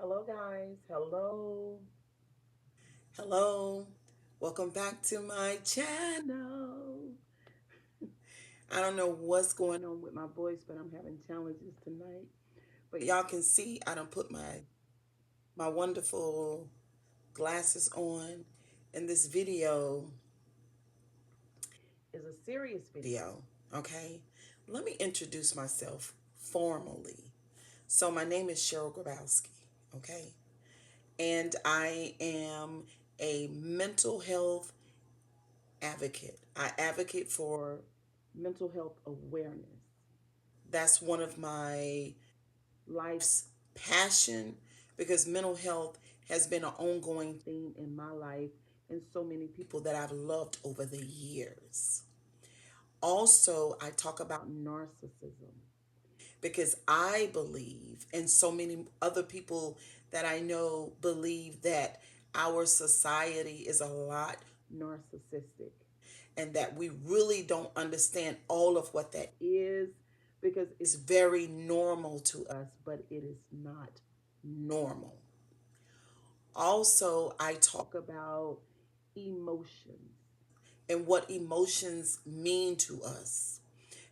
Hello, guys. Hello. Hello, welcome back to my channel. I don't know what's going on with my voice, but I'm having challenges tonight. But y'all can see I don't put my wonderful glasses on, and this video Is a serious video. video. Okay, let me introduce myself formally. So my name is Cheryl Grabowski. Okay, and I am a mental health advocate. I advocate for Mental health awareness. that's one of my life's passion because mental health has been an ongoing Theme in my life and so many people people that I've loved over the years. Also, I talk about narcissism. because I believe, and so many other people that I know believe that our society is a lot Narcissistic and that we really don't understand all of what that is because is it's very normal to us. us, but it is not Normal. Also, I talk talk about emotions. and what emotions mean to us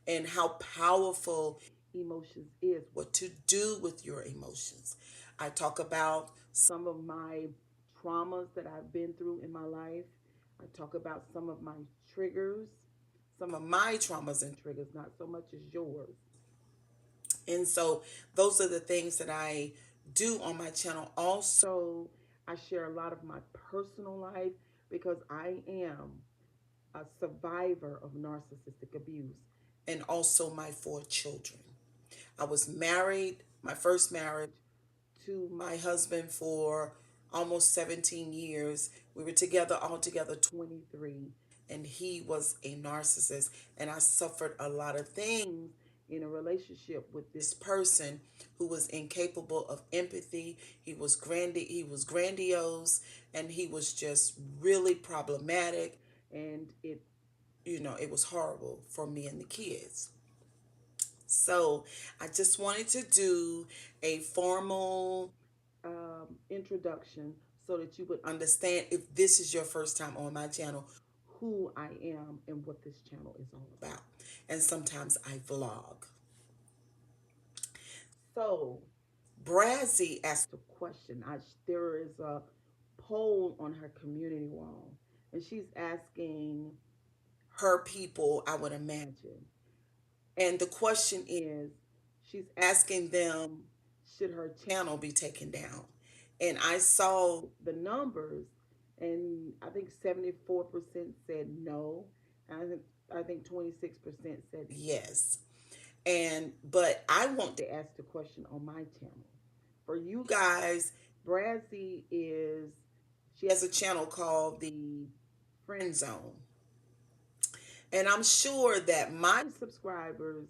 and how powerful Emotions is what to do with your emotions. I talk about some of my traumas that I've been through in my life. I talk about some of my triggers, some of my traumas and triggers, not so much as yours. and so those are the things that I do on my channel. Also, So I share a lot of my personal life because I am a survivor of narcissistic abuse. and also my four children. I was married, my first marriage To my husband for almost 17 years. We were together altogether 23 and he was a narcissist and I suffered a lot of things things in a relationship with this this person who was incapable of empathy. He was grandiose and he was just really problematic. and it It was horrible for me and the kids. So I just wanted to do a formal introduction so that you would understand if this is your first time on my channel who I am and what this channel is all about. about. And sometimes I vlog. So, Brazzy asked the question, there is a poll on her community wall, and she's asking, her people, I would imagine. imagine, And the question is she's asking them, should her channel be taken down? And I saw the numbers, and I think 74% said no, and I think 26% said yes. And but I want they asked the question on my channel. For you you guys, Brazzy is she has a channel called the Friend friend Zone. zone. And I'm sure that my My subscribers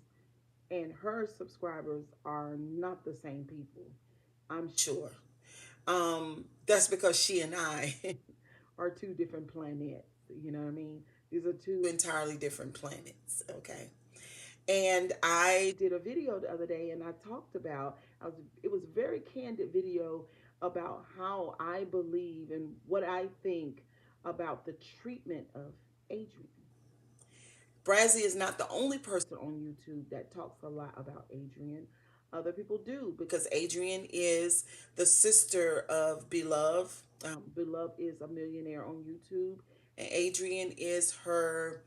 and her subscribers are not the same people. I'm sure. That's because she and I are two different planets. You know what I mean? These are two two entirely different planets. Okay. And I did a video the other day and I talked about it was a very candid video about how I believe and what I think about the treatment of Adrian. Brazzy is not the only person On YouTube that talks a lot about Adrian. Other people do because because Adrian is the sister of Beloved. Beloved is a millionaire on YouTube. And Adrian is her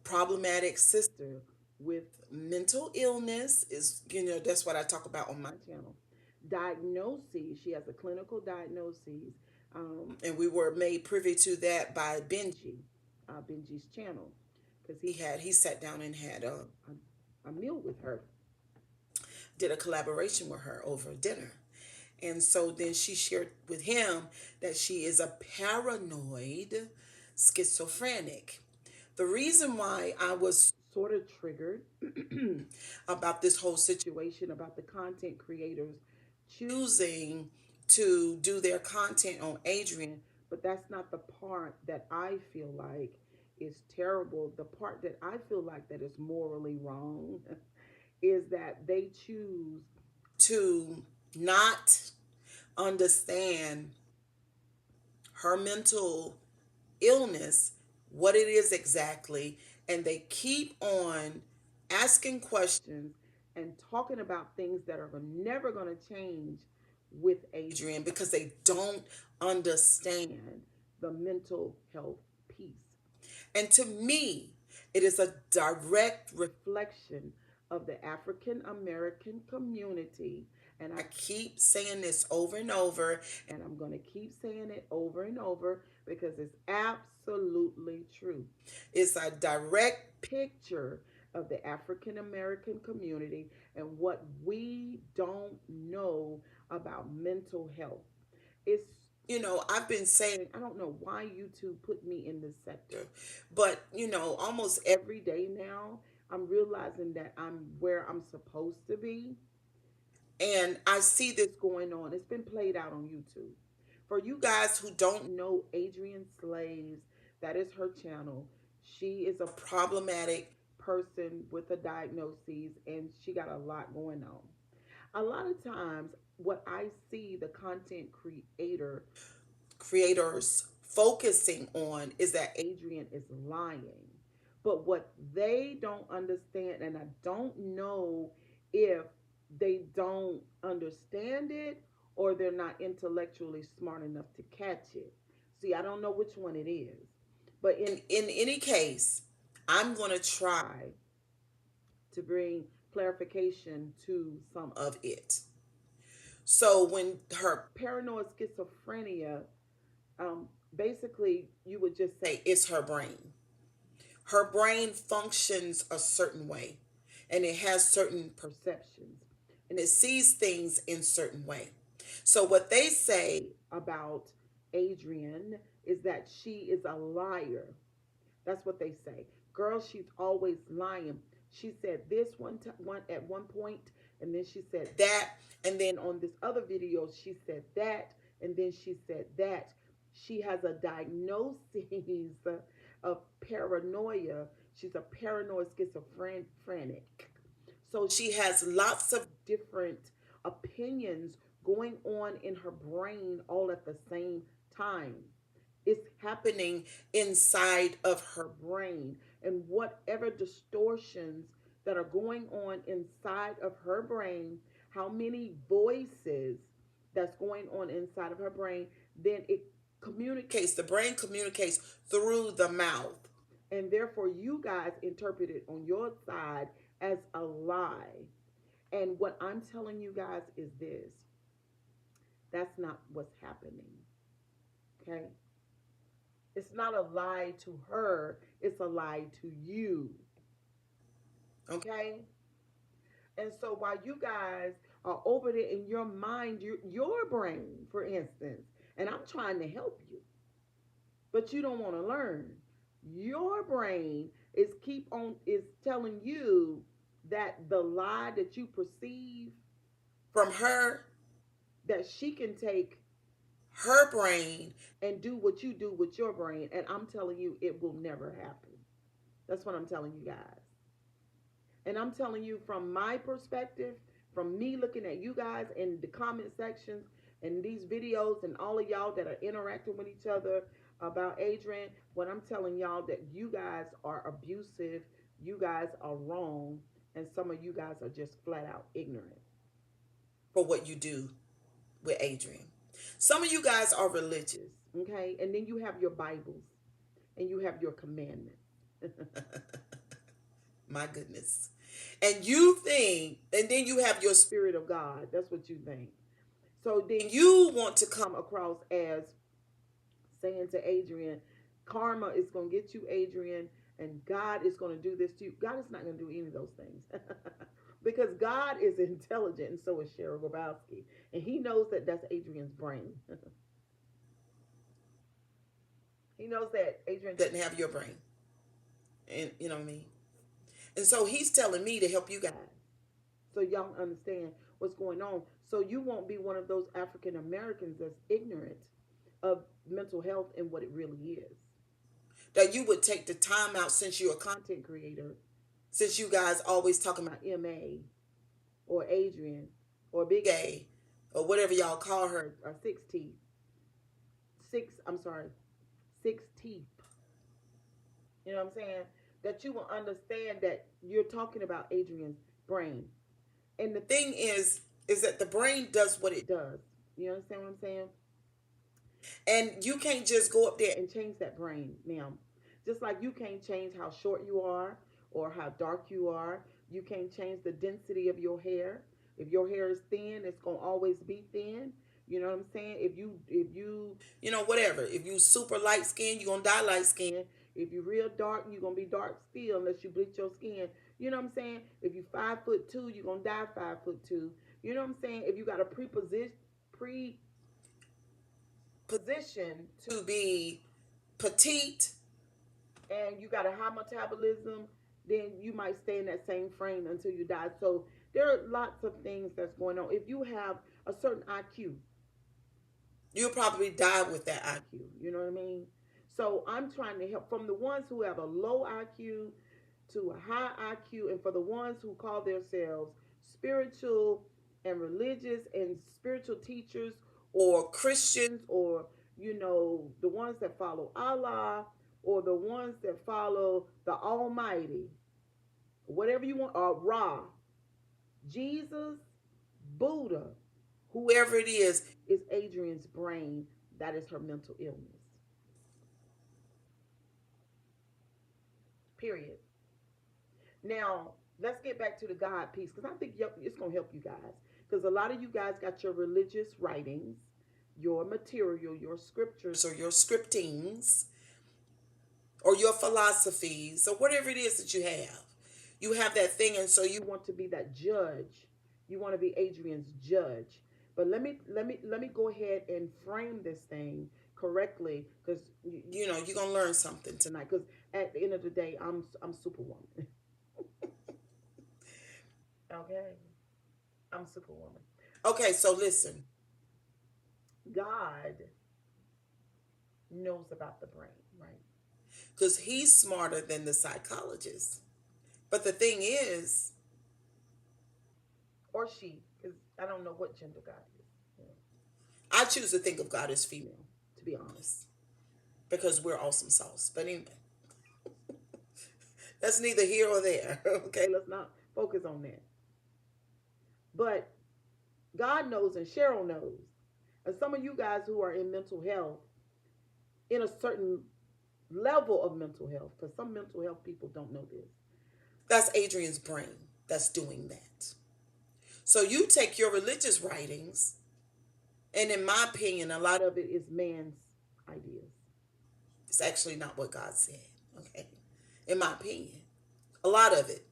problematic sister With mental illness is that's what I talk about on my my channel, diagnoses. She has a clinical diagnosis. and we were made privy to that by Benji, Benji's channel, because he sat down and had a meal with her. did a collaboration with her over dinner. And so then she shared with him that she is a paranoid schizophrenic. The reason why I was Sort of triggered about this whole situation situation about the content creators choosing choosing to do their content on Adrian, Adrian, but that's not the part that I feel like is terrible. The part that I feel like that is morally wrong is that they choose to not understand her mental illness, what it is exactly, and they keep on asking questions and talking about things that are never going to change with Adrian because they don't understand the mental health piece. And to me, it is a direct Reflection of the African American community. And I keep saying this over and over. And I'm going to keep saying it over and over because it's absolutely true. It's a direct picture of the African American community and what we don't know about mental health. It's, I've been saying, I don't know why YouTube put me in this sector, but almost every day now, I'm realizing that I'm where I'm supposed to be. And I see this going on. It's been played out on YouTube. For you guys who don't know Adrian Slaves, that is her channel. She is a problematic person with a diagnosis and she got a lot going on. A lot of times, what I see the content creators focusing on is that Adrian is lying. But what they don't understand, and I don't know if they don't understand it or they're not intellectually smart enough to catch it. See, I don't know which one it is. But in any case, I'm going to try to bring clarification to some of it. So when her paranoid schizophrenia, basically you would just say it's her brain. Her brain functions a certain way and it has certain perceptions and it sees things in certain way. So what they say about Adrian is that she is a liar. That's what they say. Girl, she's always lying. She said this one at one point, and then she said that, and then on this other video she said that, and then she said that. She has a diagnosis of paranoia. She's a paranoid schizophrenic. So she has lots of different opinions going on in her brain all at the same time. It's happening inside of her brain. And whatever distortions that are going on inside of her brain, how many voices that's going on inside of her brain, then it communicates. The brain communicates through the mouth. And therefore, you guys interpret it on your side as a lie. And what I'm telling you guys is this: that's not what's happening. Okay? It's not a lie to her, it's a lie to you. Okay? And so while you guys are over there in your mind, your brain, for instance, and I'm trying to help you, but you don't want to learn. Your brain is telling you that the lie that you perceive from her, that she can take her brain and do what you do with your brain, and I'm telling you it will never happen. That's what I'm telling you guys. And I'm telling you from my perspective, from me looking at you guys in the comment sections and these videos and all of y'all that are interacting with each other about Adrian, what I'm telling y'all that you guys are abusive, you guys are wrong, and some of you guys are just flat out ignorant for what you do with Adrian. Some of you guys are religious, okay? And then you have your Bibles and you have your commandments. My goodness. And you think, and then you have your Spirit of God. That's what you think. So then you want to come across as saying to Adrian, karma is going to get you, Adrian, and God is going to do this to you. God is not going to do any of those things. Because God is intelligent, and so is Cheryl Grabowski. And he knows that that's Adrian's brain. He knows that Adrian doesn't have your brain. And you know what I mean? And so he's telling me to help you guys. So y'all understand what's going on. So you won't be one of those African Americans that's ignorant of mental health and what it really is. That you would take the time out, since you're a content creator, since you guys always talking about MA or Adrian or Big A or whatever y'all call her. six teeth. Six, I'm sorry, six teeth. You know what I'm saying? That you will understand that you're talking about Adrian's brain. And the thing Is that the brain does what it does. You understand what I'm saying? and you can't just go up there. And change that brain, ma'am. Just like you can't change how short you are or how dark you are. You can't change the density of your hair. If your hair is thin, it's gonna always be thin. You know what I'm saying? You know, whatever. If you super light skin, you're gonna die light skin. If you're real dark, you're gonna be dark still unless you bleach your skin. You know what I'm saying? If you 5'2", you're gonna die 5'2". You know what I'm saying? If you got a preposition To be petite, and you got a high metabolism, then you might stay in that same frame until you die. So there are lots of things that's going on. If you have a certain IQ, you'll probably die with that IQ, you know what I mean? So I'm trying to help from the ones who have a low IQ to a high IQ, and for the ones who call themselves spiritual and religious and spiritual teachers or Christian. Christians, or the ones that follow Allah, or the ones that follow the Almighty, whatever you want, or Ra, Jesus, Buddha, Whoever it is Adrian's brain. That is her mental illness. Period. Now, let's get back to the God piece because I think it's going to help you guys. Because a lot of you guys got your religious writings, your material, your scriptures, or your scriptings or your philosophies or whatever it is that you have. You have that thing, and so you you want to be that judge. You want to be Adrian's judge. But let me go ahead and frame this thing correctly because you know you're gonna learn something tonight. tonight. Because at the end of the day, I'm Superwoman. Okay, I'm Superwoman. Okay, so listen. God knows about the brain, right? Because he's smarter than the psychologist. But the thing is, Or she, because I don't know what gender God is. You know, I choose to think of God as female, female, to be honest. because we're awesome sauce. But anyway, that's neither here or there. Okay. Okay, let's not focus on that. But God knows and Cheryl knows. And some of you guys who are in mental health, in a certain level of mental health, because some mental health people don't know this. That's Adrian's brain that's doing that. So you take your religious writings, and in my opinion, a A lot lot of of it is man's ideas. it's actually not what God said. Okay. In my opinion, a lot of it.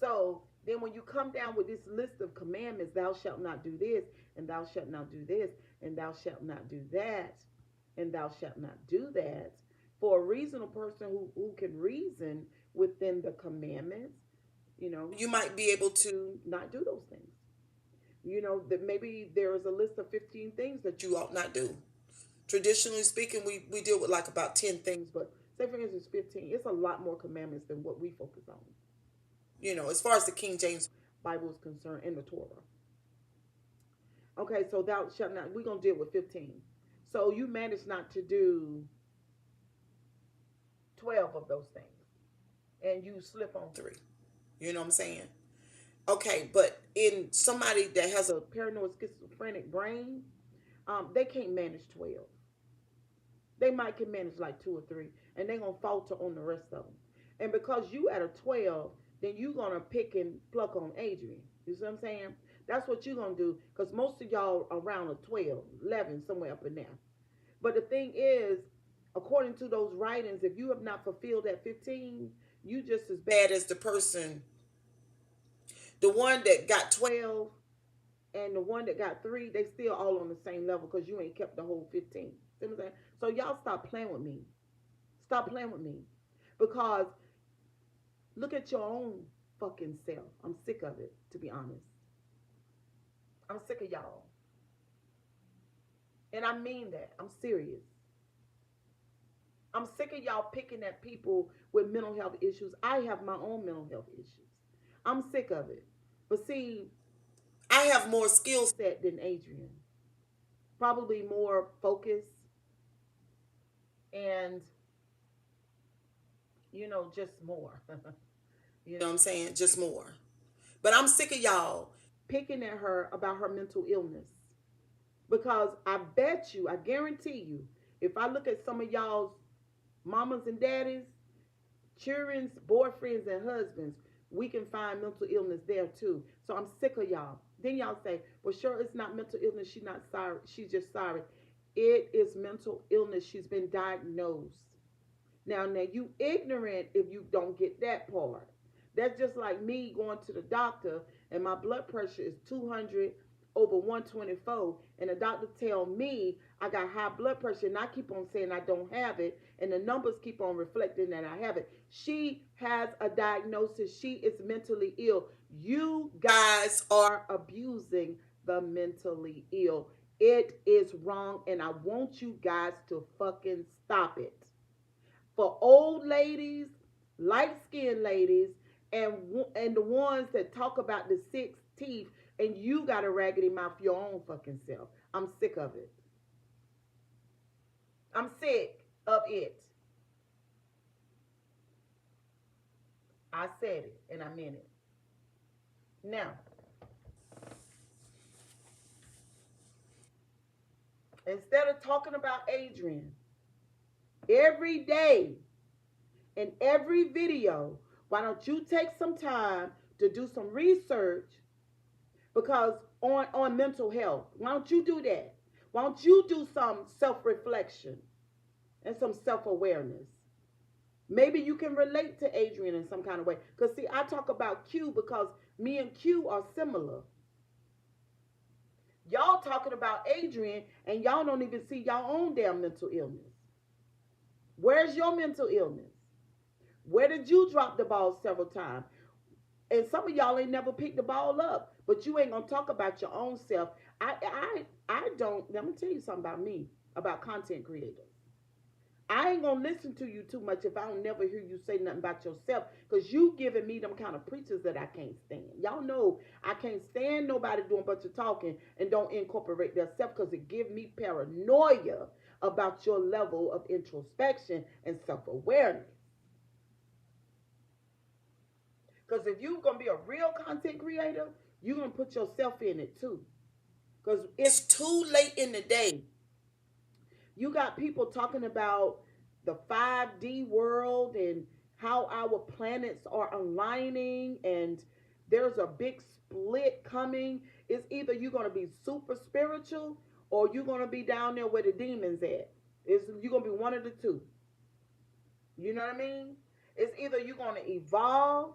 So then when you come down with this list of commandments, thou shalt not do this, and thou shalt not do this, and thou shalt not do that, and thou shalt not do that, for a reasonable person who can reason within the commandments, You might be able to, to not do those things. That maybe there is a list of 15 things that you ought not do. Traditionally speaking, we deal with like about 10 things, things, but say for instance 15, it's a lot more commandments than what we focus on. as far as the King James. Bible is concerned in the Torah. Okay, so thou shalt not. We're gonna deal with 15. So you manage not to do 12 of those things, and you slip on Three. You know what I'm saying? Okay, but in somebody that has a paranoid schizophrenic brain. They can't manage 12. They might can manage like two or three, and they're gonna falter on the rest of them. And because you at a 12, then you gonna pick and pluck on Adrian. You see what I'm saying? That's what you're gonna do, because most of y'all around a 12, 11, somewhere up in there. But the thing is, according to those writings, if you have not fulfilled that 15, you just as bad bad as the person, the one that got 12. 12, and the one that got 3, they still all on the same level because you ain't kept the whole 15. See what I'm saying? So y'all stop playing with me. Stop playing with me. Because look at your own fucking self. I'm sick of it, to be honest. I'm sick of y'all. And I mean that. I'm serious. I'm sick of y'all picking at people with mental health issues. I have my own mental health issues. I'm sick of it. But see, I have more skills. set than Adrian. Probably more focus and, just more. You know what I'm saying? Just more. But I'm sick of y'all. Picking at her about her mental illness. Because I bet you, I guarantee you, if I look at some of y'all's mamas and daddies, children's boyfriends and husbands, we can find mental illness there too. So I'm sick of y'all. Then y'all say, well, sure, it's not mental illness. She's not sorry. She's just sorry. It is mental illness. She's been diagnosed. Now you ignorant if you don't get that part. That's just like me going to the doctor and my blood pressure is 200 over 124 and the doctor tell me I got high blood pressure and I keep on saying I don't have it and the numbers keep on reflecting that I have it. She has a diagnosis. She is mentally ill. You guys are abusing the mentally ill. It is wrong and I want you guys to fucking stop it for old ladies, light skinned ladies, and the ones that talk about the six teeth, and you got a raggedy mouth your own fucking self. I'm sick of it. I'm sick of it. I said it and I meant it. Now, instead of talking about Adrian every day in every video, why don't you take some time to do some research because on mental health. Why don't you do that? Why don't you do some self-reflection and some self-awareness? Maybe you can relate to Adrian in some kind of way. Because see, I talk about Q because me and Q are similar. Y'all talking about Adrian and y'all don't even see y'all own damn mental illness. Where's your mental illness? Where did you drop the ball several times? And some of y'all ain't never picked the ball up, but you ain't gonna talk about your own self. I don't. Let me tell you something about me, about content creators. I ain't gonna listen to you too much if I don't never hear you say nothing about yourself, cause you giving me them kind of preachers that I can't stand. Y'all know I can't stand nobody doing a bunch of talking and don't incorporate their self, cause it give me paranoia about your level of introspection and self awareness. Because if you're gonna be a real content creator, you're gonna put yourself in it too. Because it's too late in the day. You got people talking about the 5D world and how our planets are aligning, and there's a big split coming. It's either you're gonna be super spiritual or you're gonna be down there where the demons at. It's you're gonna be one of the two. You know what I mean? It's either you're gonna evolve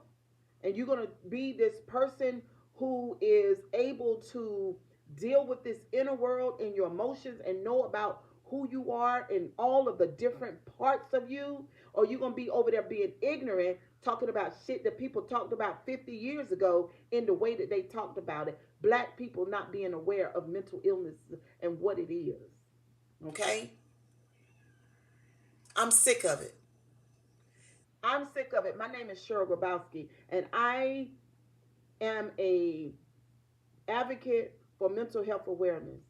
and you're going to be this person who is able to deal with this inner world and your emotions and know about who you are and all of the different parts of you, or you're going to be over there being ignorant talking about shit that people talked about 50 years ago in the way that they talked about it. Black people not being aware of mental illness and what it is. Okay? I'm sick of it. I'm sick of it. My name is Cheryl Grabowski, and I am a advocate for mental health awareness.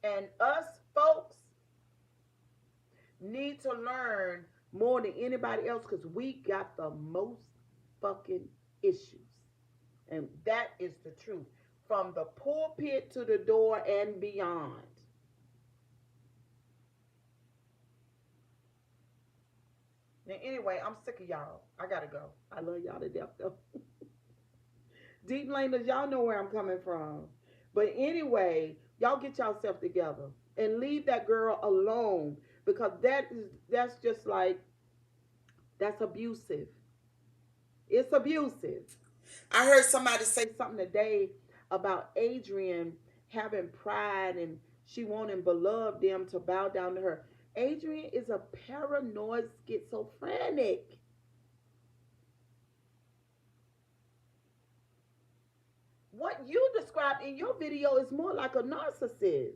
And us folks need to learn more than anybody else because we got the most fucking issues. And that is the truth. From the pulpit to the door and beyond. Now, anyway, I'm sick of y'all. I gotta go. I love y'all to death, though. Deep laners, y'all know where I'm coming from. But anyway, y'all get yourself together and leave that girl alone because that's just like that's abusive. It's abusive. I heard somebody say something today about Adrian having pride and she wanting beloved them to bow down to her. Adrian is a paranoid schizophrenic. What you described in your video is more like a narcissist,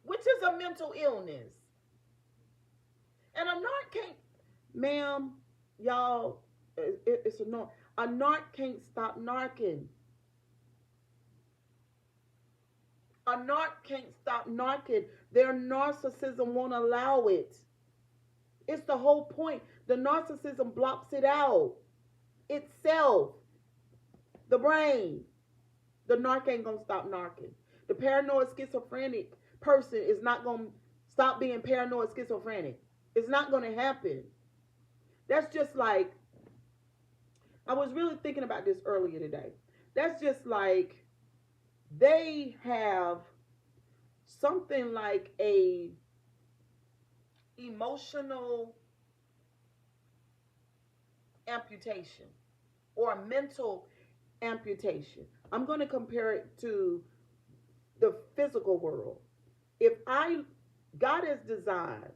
which is a mental illness. And a narc can't, ma'am, y'all, it's a no. A narc can't stop narking. A narc can't stop narking. Their narcissism won't allow it. It's the whole point. The narcissism blocks it out itself. The brain. The narc ain't gonna stop narking. The paranoid schizophrenic person is not gonna stop being paranoid schizophrenic. It's not gonna happen. That's just like, I was really thinking about this earlier today. That's just like they have something like a emotional amputation or a mental amputation. I'm going to compare it to the physical world. If I, God has designed,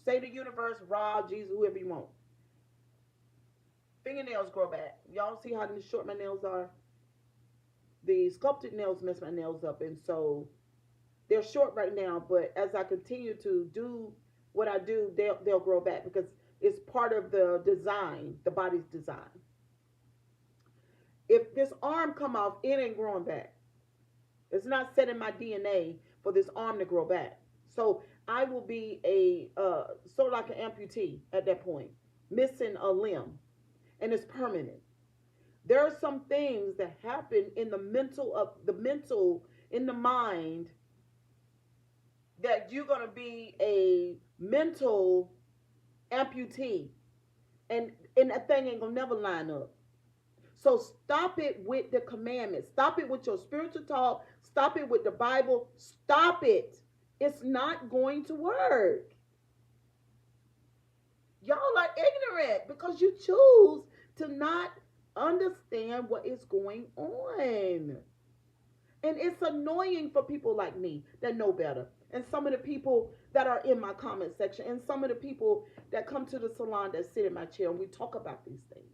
say the universe, Ra, Jesus, whoever you want, fingernails grow back. Y'all see how short my nails are? The sculpted nails mess my nails up, and so they're short right now. But as I continue to do what I do, they'll grow back because it's part of the design, the body's design. If this arm come off, it ain't growing back. It's not set in my DNA for this arm to grow back. So I will be a sort of like an amputee at that point, missing a limb, and it's permanent. There are some things that happen in the mental in the mind that you're gonna be a mental amputee, and that thing ain't gonna never line up. So stop it with the commandments. Stop it with your spiritual talk. Stop it with the Bible. Stop it. It's not going to work. Y'all are ignorant because you choose to not understand what is going on. And it's annoying for people like me that know better. And some of the people that are in my comment section, and some of the people that come to the salon that sit in my chair and we talk about these things.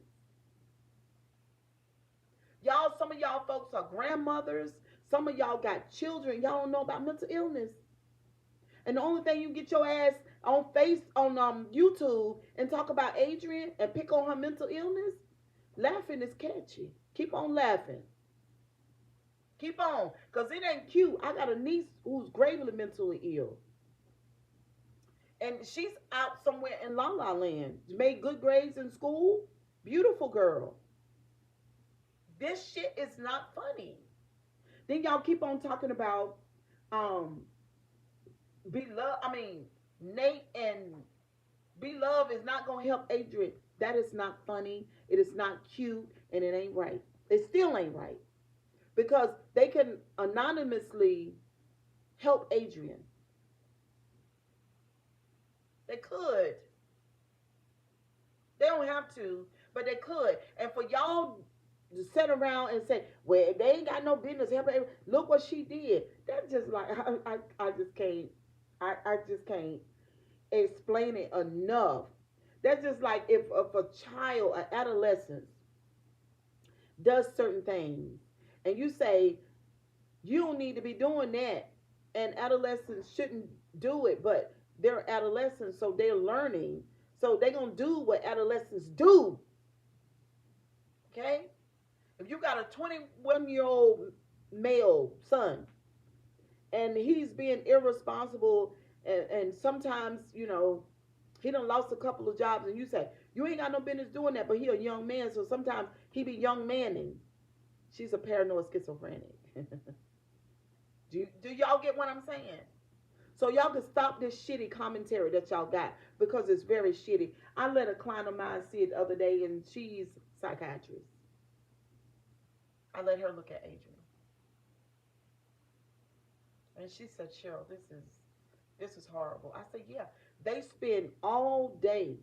Y'all, some of y'all folks are grandmothers. Some of y'all got children. Y'all don't know about mental illness. And the only thing you get your ass on YouTube and talk about Adrian and pick on her mental illness, laughing is catchy. Keep on laughing. Keep on, because it ain't cute. I got a niece who's gravely mentally ill. And she's out somewhere in La La Land. Made good grades in school. Beautiful girl. This shit is not funny. Then y'all keep on talking about um Beloved. I mean, Nate and Beloved is not gonna help Adrian. That is not funny. It is not cute, and it ain't right. It still ain't right because they can anonymously help Adrian. They could. They don't have to, but they could. And for y'all to sit around and say, "Well, they ain't got no business helping," look what she did. That's just like I just can't. I just can't explain it enough. That's just like if a child, an adolescent, does certain things, and you say you don't need to be doing that, and adolescents shouldn't do it, but they're adolescents, so they're learning, so they're gonna do what adolescents do. Okay, if you got a 21-year-old male son and he's being irresponsible, and sometimes he done lost a couple of jobs, and you say you ain't got no business doing that, but he a young man, so sometimes he be young manning. She's a paranoid schizophrenic. Do y'all get what I'm saying? So y'all can stop this shitty commentary that y'all got because it's very shitty. I let a client of mine see it the other day, and she's a psychiatrist. I let her look at Adrian, and she said, "Cheryl, this is horrible." I said, "Yeah, they spend all day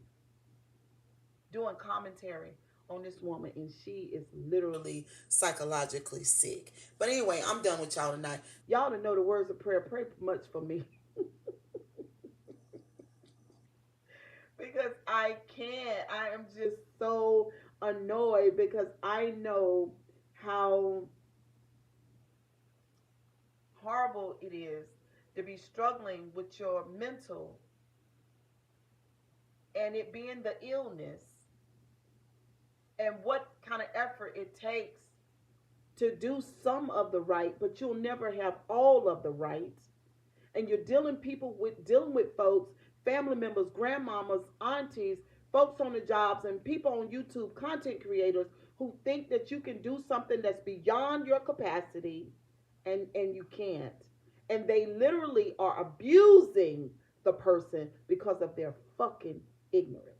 doing commentary on this woman, and she is literally Psychologically sick. But anyway, I'm done with y'all tonight. y'all to know the words of prayer. Pray much for me." Because I can't. I am just so annoyed because I know how horrible it is to be struggling with your mental and it being the illness and what kind of effort it takes to do some of the right, but you'll never have all of the right. And you're dealing with folks, family members, grandmamas, aunties, folks on the jobs, and people on YouTube, content creators who think that you can do something that's beyond your capacity, and you can't. And they literally are abusing the person because of their fucking ignorance.